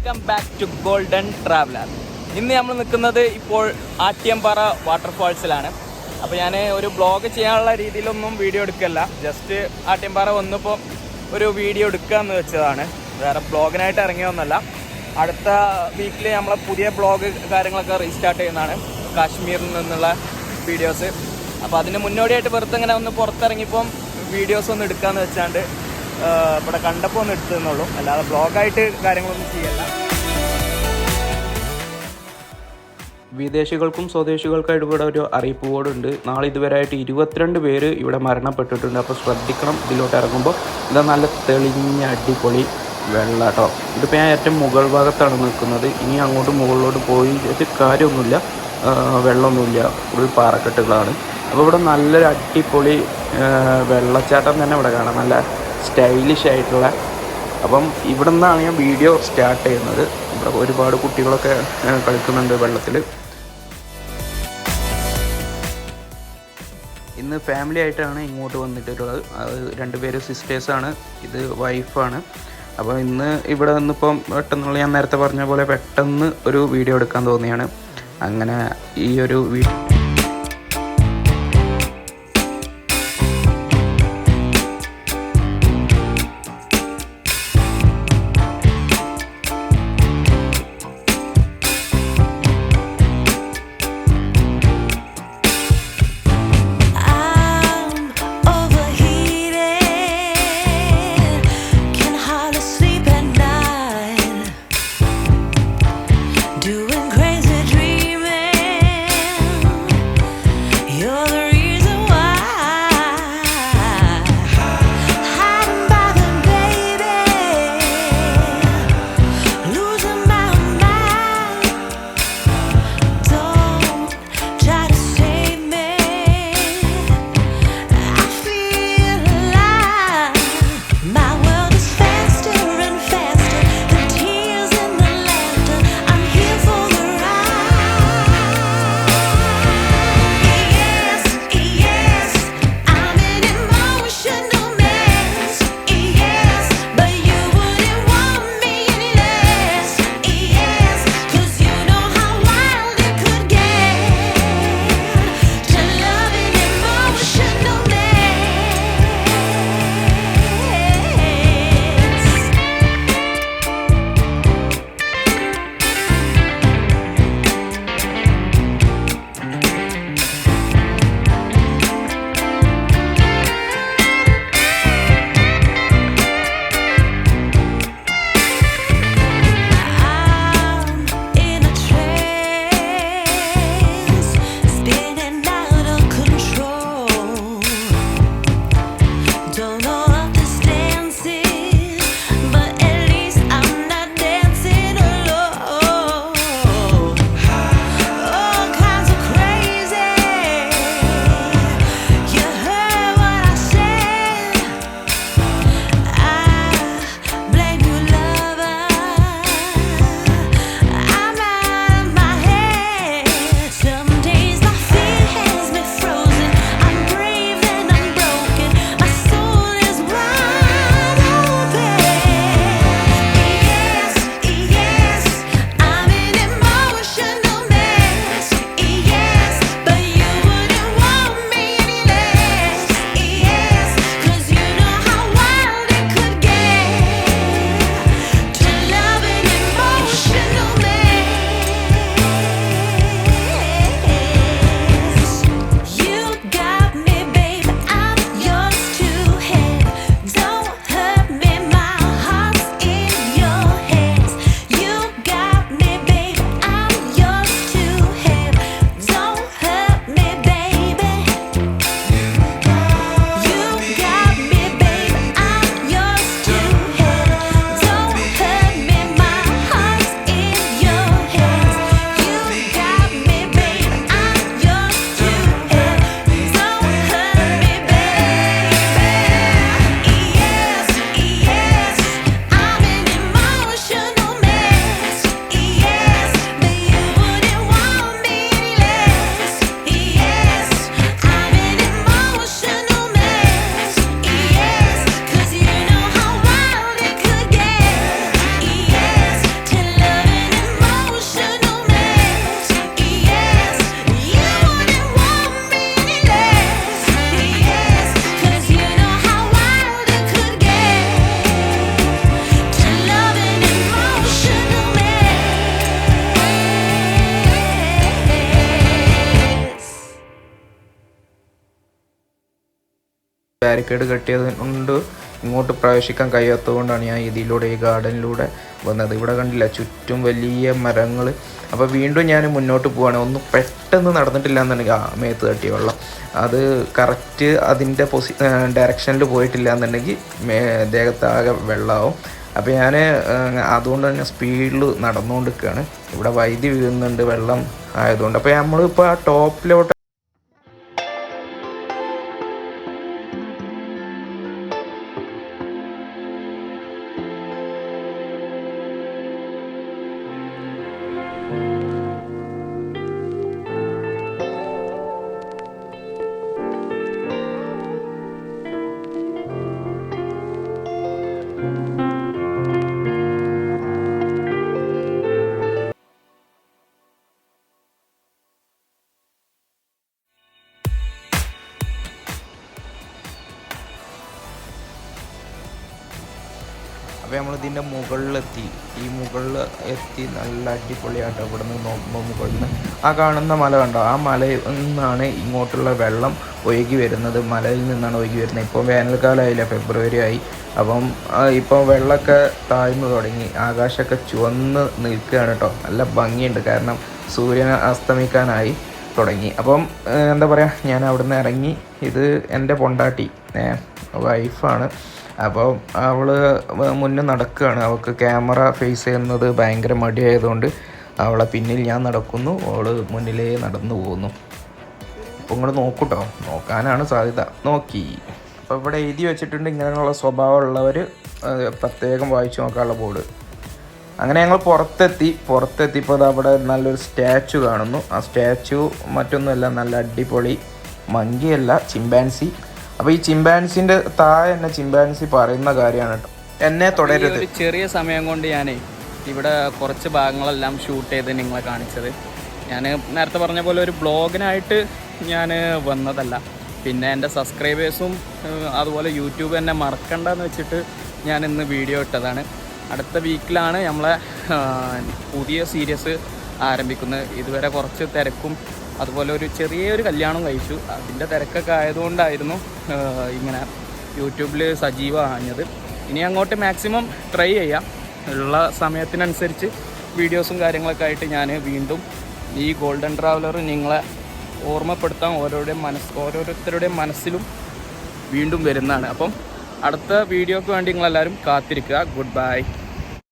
Welcome back to Golden Traveller. ഇന്ന് നമ്മൾ നിൽക്കുന്നത് ഇപ്പോൾ ആട്യംപാറ വാട്ടർഫാൾസിലാണ്. അപ്പോൾ ഞാൻ ഒരു ബ്ലോഗ് ചെയ്യാനുള്ള രീതിയിലൊന്നും വീഡിയോ എടുക്കല്ല, ജസ്റ്റ് ആട്യംപാറ വന്നപ്പോൾ ഒരു വീഡിയോ എടുക്കാമെന്ന് വെച്ചതാണ്. വേറെ ബ്ലോഗിനായിട്ട് ഇറങ്ങിയൊന്നുമല്ല. അടുത്ത വീക്കിൽ നമ്മളെ പുതിയ ബ്ലോഗ് കാര്യങ്ങളൊക്കെ റീസ്റ്റാർട്ട് ചെയ്യുന്നതാണ്, കാശ്മീരിൽ നിന്നുള്ള വീഡിയോസ്. അപ്പോൾ അതിന് മുന്നോടിയായിട്ട് വെറുതെ ഇങ്ങനെ ഒന്ന് പുറത്തിറങ്ങിയപ്പം വീഡിയോസ് ഒന്ന് എടുക്കാമെന്ന് വെച്ചാണ്ട് ഇവിടെ കണ്ടപ്പോൾ ഒന്ന് എടുത്തതെന്നുള്ളൂ, അല്ലാതെ ബ്ലോഗായിട്ട് കാര്യങ്ങളൊന്നും ചെയ്യല്ല. വിദേശികൾക്കും സ്വദേശികൾക്കായിട്ട് ഇവിടെ ഒരു അറിയിപ്പ് ബോർഡുണ്ട്. നാളെ ഇതുവരെയായിട്ട് 22 പേര് ഇവിടെ മരണപ്പെട്ടിട്ടുണ്ട്. അപ്പോൾ ശ്രദ്ധിക്കണം ഇതിലോട്ട് ഇറങ്ങുമ്പോൾ. ഇതാ നല്ല തെളിഞ്ഞ അടിപൊളി വെള്ളം കേട്ടോ. ഇതിപ്പോൾ ഞാൻ ഏറ്റവും മുകൾ ഭാഗത്താണ് നിൽക്കുന്നത്. ഇനി അങ്ങോട്ട് മുകളിലോട്ട് പോയിട്ട് കാര്യമൊന്നുമില്ല, വെള്ളമൊന്നുമില്ല, ഫുൾ പാറക്കെട്ടുകളാണ്. അപ്പോൾ ഇവിടെ നല്ലൊരു അടിപൊളി വെള്ളച്ചാട്ടം തന്നെ ഇവിടെ കാണാം, നല്ല സ്റ്റൈലിഷ് ആയിട്ടുള്ള. അപ്പം ഇവിടെ നിന്നാണ് ഞാൻ വീഡിയോ സ്റ്റാർട്ട് ചെയ്യുന്നത്. ഇവിടെ ഒരുപാട് കുട്ടികളൊക്കെ കളിക്കുന്നുണ്ട് വെള്ളത്തിൽ. ഇന്ന് ഫാമിലി ആയിട്ടാണ് ഇങ്ങോട്ട് വന്നിട്ടുള്ളത്. അത് 2 പേര് സിസ്റ്റേഴ്സാണ്, ഇത് വൈഫാണ്. അപ്പോൾ ഇന്ന് ഇവിടെ നിന്നിപ്പം പെട്ടെന്നുള്ള, ഞാൻ നേരത്തെ പറഞ്ഞ പോലെ പെട്ടെന്ന് ഒരു വീഡിയോ എടുക്കാൻ തോന്നിയാണ്. അങ്ങനെ ഈ ഒരു വീഡിയോ ബാരിക്കേഡ് കെട്ടിയത് കൊണ്ട് ഇങ്ങോട്ട് പ്രവേശിക്കാൻ കഴിയാത്തതുകൊണ്ടാണ് ഞാൻ ഇതിലൂടെ ഈ ഗാർഡനിലൂടെ വന്നത്. ഇവിടെ കണ്ടില്ല ചുറ്റും വലിയ മരങ്ങൾ. അപ്പോൾ വീണ്ടും ഞാൻ മുന്നോട്ട് പോവുകയാണ്. ഒന്ന് പെട്ടെന്ന് നടന്നിട്ടില്ല എന്നുണ്ടെങ്കിൽ മേത്ത് തട്ടിയ വെള്ളം അത് കറക്റ്റ് അതിൻ്റെ ഡയറക്ഷനിൽ പോയിട്ടില്ല എന്നുണ്ടെങ്കിൽ ദേഹത്താകെ വെള്ളമാവും. അപ്പോൾ ഞാൻ അതുകൊണ്ട് തന്നെ സ്പീഡിൽ നടന്നുകൊണ്ടിരിക്കുകയാണ്. ഇവിടെ വൈദ്യുതി വീഴുന്നുണ്ട് വെള്ളം ആയതുകൊണ്ട്. അപ്പോൾ നമ്മളിപ്പോൾ ആ ടോപ്പിലോട്ട് അപ്പോൾ നമ്മളിതിൻ്റെ മുകളിലെത്തി. ഈ മുകളിൽ എത്തി നല്ല അടിപൊളിയായിട്ട് ഇവിടെ നിന്ന് നോക്കുമ്പോൾ മുകളിൽ നിന്ന് ആ കാണുന്ന മല കണ്ടോ, ആ മലയിൽ നിന്നാണ് ഇങ്ങോട്ടുള്ള വെള്ളം ഒഴുകി വരുന്നത്. മലയിൽ നിന്നാണ് ഒഴുകി വരുന്നത്. ഇപ്പോൾ വേനൽക്കാലമായില്ല, ഫെബ്രുവരി ആയി. അപ്പം ഇപ്പോൾ വെള്ളമൊക്കെ താഴ്ന്നു തുടങ്ങി. ആകാശമൊക്കെ ചുവന്ന് നിൽക്കുകയാണ് കേട്ടോ. നല്ല ഭംഗിയുണ്ട്, കാരണം സൂര്യൻ അസ്തമിക്കാനായി തുടങ്ങി. അപ്പം എന്താ പറയുക, ഞാൻ അവിടെ നിന്ന് ഇറങ്ങി. ഇത് എൻ്റെ പൊണ്ടാട്ടി വൈഫാണ്. അപ്പോൾ അവൾ മുന്നേ നടക്കുകയാണ്. അവൾക്ക് ക്യാമറ ഫേസ് ചെയ്യുന്നത് ഭയങ്കര മടിയായതുകൊണ്ട് അവളെ പിന്നിൽ ഞാൻ നടക്കുന്നു, അവൾ മുന്നിലേ നടന്നു പോകുന്നു. അപ്പോൾ ഇങ്ങോട്ട് നോക്കൂട്ടോ, നോക്കാനാണ് സാധ്യത. നോക്കി. അപ്പോൾ ഇവിടെ എഴുതി വെച്ചിട്ടുണ്ട് ഇങ്ങനെയുള്ള സ്വഭാവമുള്ളവർ പ്രത്യേകം വായിച്ചു നോക്കാനുള്ള ബോർഡ്. അങ്ങനെ ഞങ്ങൾ പുറത്തെത്തിയപ്പോൾ അവിടെ നല്ലൊരു സ്റ്റാച്ചു കാണുന്നു. ആ സ്റ്റാച്ചു മറ്റൊന്നുമല്ല, നല്ല അടിപൊളി മങ്കിയല്ല, ചിമ്പാൻസി. അപ്പോൾ ഈ ചിമ്പാൻസിൻ്റെ താഴെ എന്നെ ചിമ്പാൻസി പറയുന്ന കാര്യമാണ് കേട്ടോ, എന്നെ തുടരരുത്. ഒരു ചെറിയ സമയം കൊണ്ട് ഞാനേ ഇവിടെ കുറച്ച് ഭാഗങ്ങളെല്ലാം ഷൂട്ട് ചെയ്ത് നിങ്ങളെ കാണിച്ചത്. ഞാൻ നേരത്തെ പറഞ്ഞ പോലെ ഒരു ബ്ലോഗിനായിട്ട് ഞാൻ വന്നതല്ല. പിന്നെ എൻ്റെ സബ്സ്ക്രൈബേഴ്സും അതുപോലെ യൂട്യൂബ് എന്നെ മറക്കണ്ടെന്ന് വെച്ചിട്ട് ഞാൻ ഇന്ന് വീഡിയോ ഇട്ടതാണ്. അടുത്ത വീക്കിലാണ് നമ്മളെ പുതിയ സീരീസ് ആരംഭിക്കുന്നത്. ഇതുവരെ കുറച്ച് തിരക്കും അതുപോലെ ഒരു ചെറിയൊരു കല്യാണം കഴിച്ചു. അതിൻ്റെ തിരക്കൊക്കെ ആയതുകൊണ്ടായിരുന്നു ഇങ്ങനെ യൂട്യൂബിൽ സജീവമാഞ്ഞത്. ഇനി അങ്ങോട്ട് മാക്സിമം ട്രൈ ചെയ്യാം. ഉള്ള സമയത്തിനനുസരിച്ച് വീഡിയോസും കാര്യങ്ങളൊക്കെ ആയിട്ട് ഞാൻ വീണ്ടും ഈ ഗോൾഡൻ ട്രാവലർ നിങ്ങളെ ഓർമ്മപ്പെടുത്താൻ ഓരോരുത്തരുടെയും മനസ്സിലും വീണ്ടും വരുന്നതാണ്. അപ്പം അടുത്ത വീഡിയോക്ക് വേണ്ടി നിങ്ങളെല്ലാവരും കാത്തിരിക്കുക. Good bye.